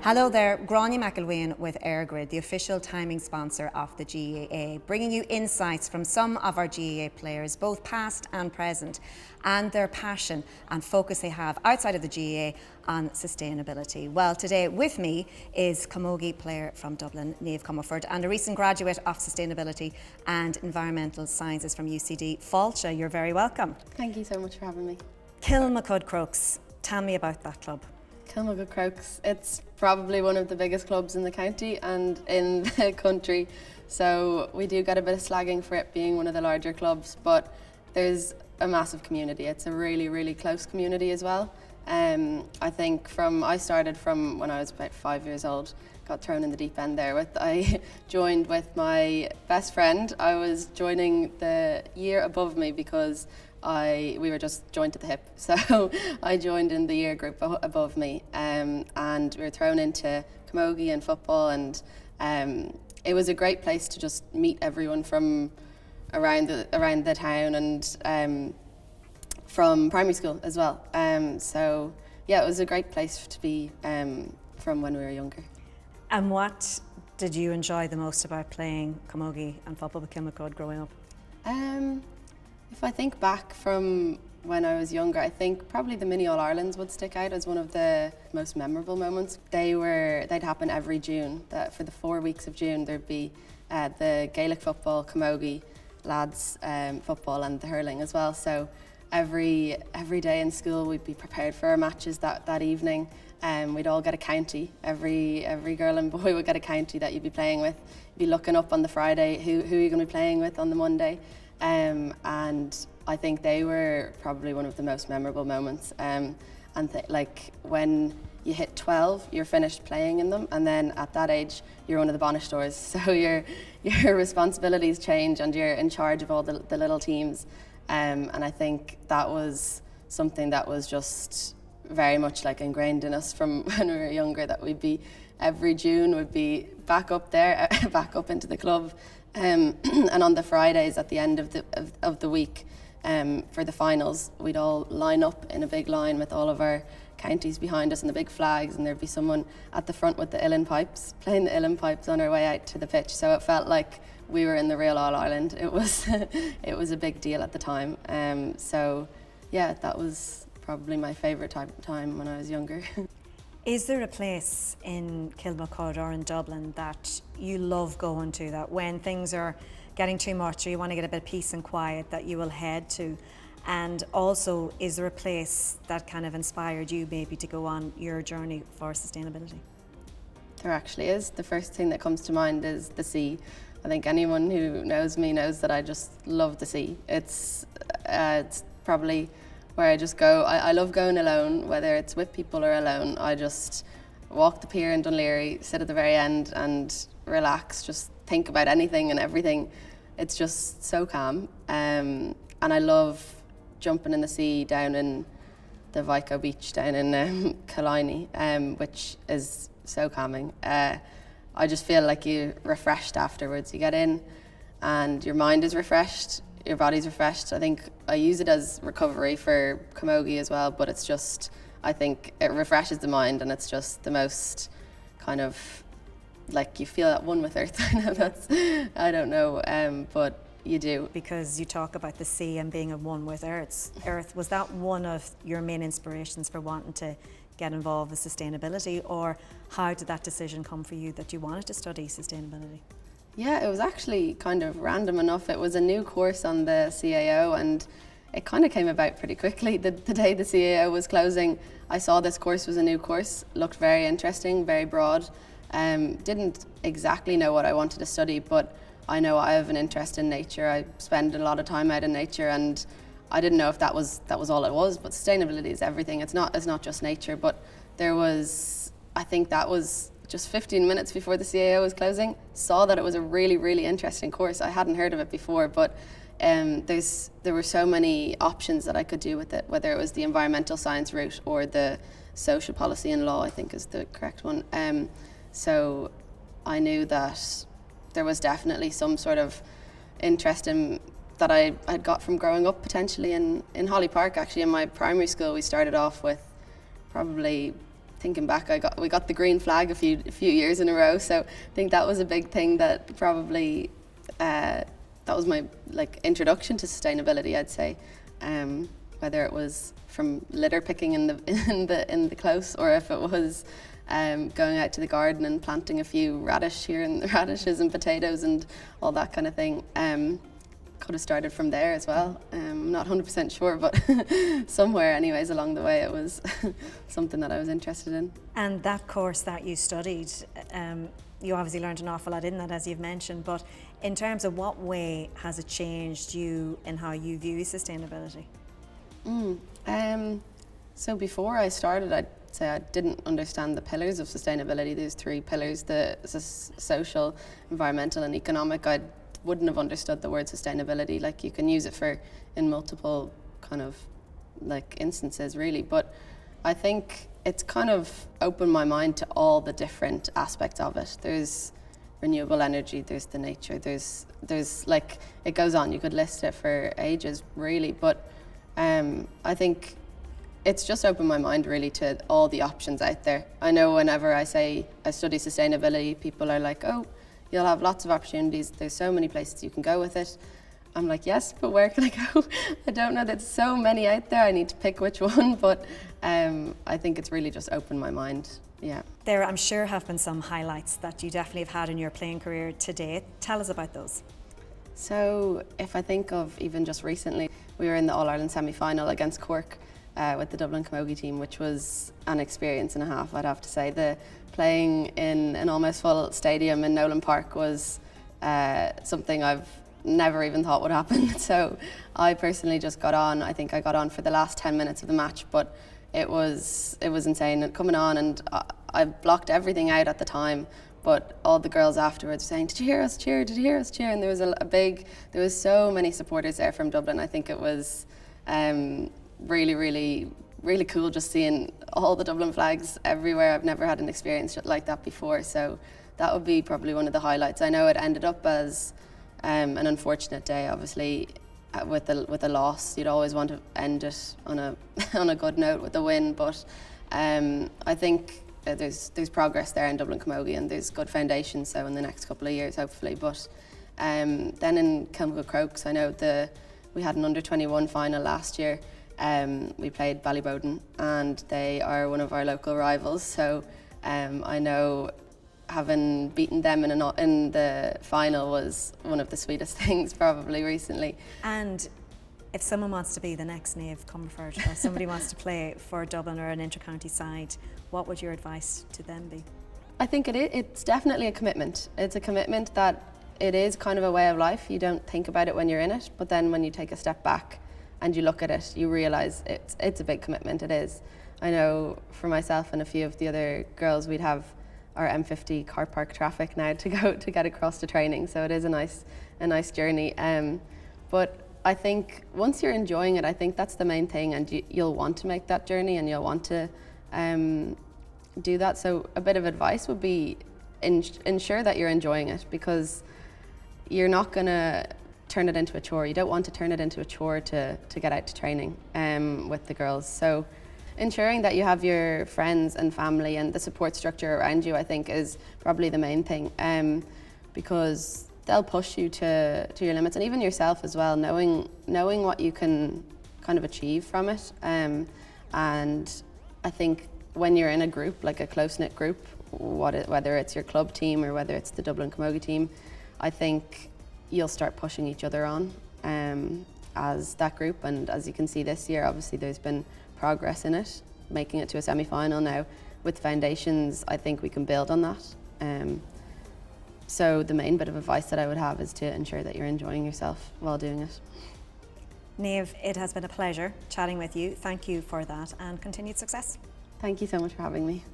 Hello there, Grania McElwain with EirGrid, the official timing sponsor of the GAA, bringing you insights from some of our GAA players, both past and present, and their passion and focus they have outside of the GAA on sustainability. Well, today with me is Camogie player from Dublin, Niamh Comerford, and a recent graduate of sustainability and environmental sciences from UCD. Fáilte, you're very welcome. Thank you so much for having me. Kilmacud Crokes, tell me about that club. Kilmacud Crokes, it's probably one of the biggest clubs in the county and in the country, so we do get a bit of slagging for it being one of the larger clubs, but there's a massive community. It's a really, really close community as well. I think I started from when I was about 5 years old, got thrown in the deep end there. I joined with my best friend. I was joining the year above me because we were just joined at the hip, so I joined in the year group above me, and we were thrown into camogie and football, and it was a great place to just meet everyone from around the town and from primary school as well. So yeah, it was a great place to be from when we were younger. And what did you enjoy the most about playing camogie and football with Kilmacud growing up? If I think back from when I was younger, I think probably the mini All-Irelands would stick out as one of the most memorable moments. They'd happen every June. For the 4 weeks of June, there'd be the Gaelic football, camogie, lads football, and the hurling as well. So every day in school, we'd be prepared for our matches that evening. We'd all get a county. Every girl and boy would get a county that you'd be playing with. You'd be looking up on the Friday who you're going to be playing with on the Monday. And I think they were probably one of the most memorable moments. Like when you hit 12, you're finished playing in them, and then at that age, you're one of the banished doors. So your responsibilities change, and you're in charge of all the little teams. And I think that was something that was just very much like ingrained in us from when we were younger. That we'd be every June, we'd be back up there, back up into the club. And on the Fridays at the end of the week, for the finals, we'd all line up in a big line with all of our counties behind us and the big flags, and there'd be someone at the front with the uilleann pipes, playing the uilleann pipes on our way out to the pitch. So it felt like we were in the real All-Ireland. It was a big deal at the time. So yeah, that was probably my favourite time when I was younger. Is there a place in Kilmacud or in Dublin that you love going to, that when things are getting too much or you want to get a bit of peace and quiet, that you will head to? And also, is there a place that kind of inspired you maybe to go on your journey for sustainability? There actually is. The first thing that comes to mind is the sea. I think anyone who knows me knows that I just love the sea. It's probably where I just go. I love going alone, whether it's with people or alone. I just walk the pier in Dunleary, sit at the very end and relax, just think about anything and everything. It's just so calm. And I love jumping in the sea down in the Vico beach down in Killiney, which is so calming. I just feel like you're refreshed afterwards. You get in and your mind is refreshed, your body's refreshed. I think I use it as recovery for camogie as well, but it's just, I think it refreshes the mind, and it's just the most kind of like you feel at one with Earth. I don't know, but you do. Because you talk about the sea and being at one with Earth. Was that one of your main inspirations for wanting to get involved with sustainability, or how did that decision come for you that you wanted to study sustainability? Yeah, it was actually kind of random enough. It was a new course on the CAO, and it kind of came about pretty quickly. The day the CAO was closing, I saw this course was a new course, looked very interesting, very broad. Didn't exactly know what I wanted to study, but I know I have an interest in nature. I spend a lot of time out in nature, and I didn't know if that was all it was, but sustainability is everything. It's not just nature, but I think that was just 15 minutes before the CAO was closing, saw that it was a really, really interesting course. I hadn't heard of it before, but there were so many options that I could do with it, whether it was the environmental science route or the social policy and law, I think is the correct one. So I knew that there was definitely some sort of interest in that I had got from growing up potentially in Holly Park. Actually, in my primary school, we started off with probably thinking back, we got the green flag a few years in a row. So I think that was a big thing that probably that was my introduction to sustainability, I'd say. Whether it was from litter picking in the close, or if it was going out to the garden and planting a few radishes and potatoes and all that kind of thing. Could have started from there as well. I'm not 100% sure, but somewhere anyways along the way it was something that I was interested in. And that course that you studied, you obviously learned an awful lot in that, as you've mentioned, but in terms of what way has it changed you in how you view sustainability? So before I started, I'd say I didn't understand the pillars of sustainability. There's 3 pillars: the social, environmental and economic. I wouldn't have understood the word sustainability. Like, you can use it in multiple kind of instances really, but I think it's kind of opened my mind to all the different aspects of it. There's renewable energy, there's the nature, there's it goes on. You could list it for ages really, but I think it's just opened my mind really to all the options out there. I know whenever I say I study sustainability, people are like, oh, you'll have lots of opportunities, there's so many places you can go with it. I'm like, yes, but where can I go? I don't know, there's so many out there, I need to pick which one, but I think it's really just opened my mind, yeah. There, I'm sure, have been some highlights that you definitely have had in your playing career to date. Tell us about those. So if I think of even just recently, we were in the All-Ireland semi-final against Cork with the Dublin Camogie team, which was an experience and a half, I'd have to say. The playing in an almost full stadium in Nolan Park was something I've never even thought would happen. So I personally just got on. I think I got on for the last 10 minutes of the match, but it was insane. And coming on, and I blocked everything out at the time, but all the girls afterwards were saying, did you hear us cheer? Did you hear us cheer? And there was there was so many supporters there from Dublin. I think it was really, really, really cool just seeing all the Dublin flags everywhere. I've never had an experience like that before, so that would be probably one of the highlights. I know it ended up as an unfortunate day, obviously, with a loss. You'd always want to end it on a good note with a win, but I think there's progress there in Dublin Camogie, and there's good foundations, so in the next couple of years hopefully. But then in Kilmacud Crokes, I know we had an under-21 final last year. We played Ballybowden, and they are one of our local rivals, so I know having beaten them in the final was one of the sweetest things probably recently. And if someone wants to be the next Niamh Comerford, or somebody wants to play for Dublin or an inter-county side, what would your advice to them be? I think it's definitely a commitment. It's a commitment that it is kind of a way of life. You don't think about it when you're in it, but then when you take a step back and you look at it, you realise it's a big commitment. It is. I know for myself and a few of the other girls, we'd have our M50 car park traffic now to get across to training, so it is a nice journey. But I think once you're enjoying it, I think that's the main thing, and you'll want to make that journey and you'll want to do that. So a bit of advice would be ensure that you're enjoying it, because you're not going to turn it into a chore. You don't want to turn it into a chore to get out to training with the girls. So ensuring that you have your friends and family and the support structure around you, I think, is probably the main thing, because they'll push you to your limits, and even yourself as well, knowing what you can kind of achieve from it. And I think when you're in a group, like a close-knit group, whether it's your club team or whether it's the Dublin Camogie team, I think you'll start pushing each other on as that group. And as you can see this year, obviously there's been progress in it, making it to a semi-final now. With foundations, I think we can build on that. So the main bit of advice that I would have is to ensure that you're enjoying yourself while doing it. Niamh, it has been a pleasure chatting with you. Thank you for that, and continued success. Thank you so much for having me.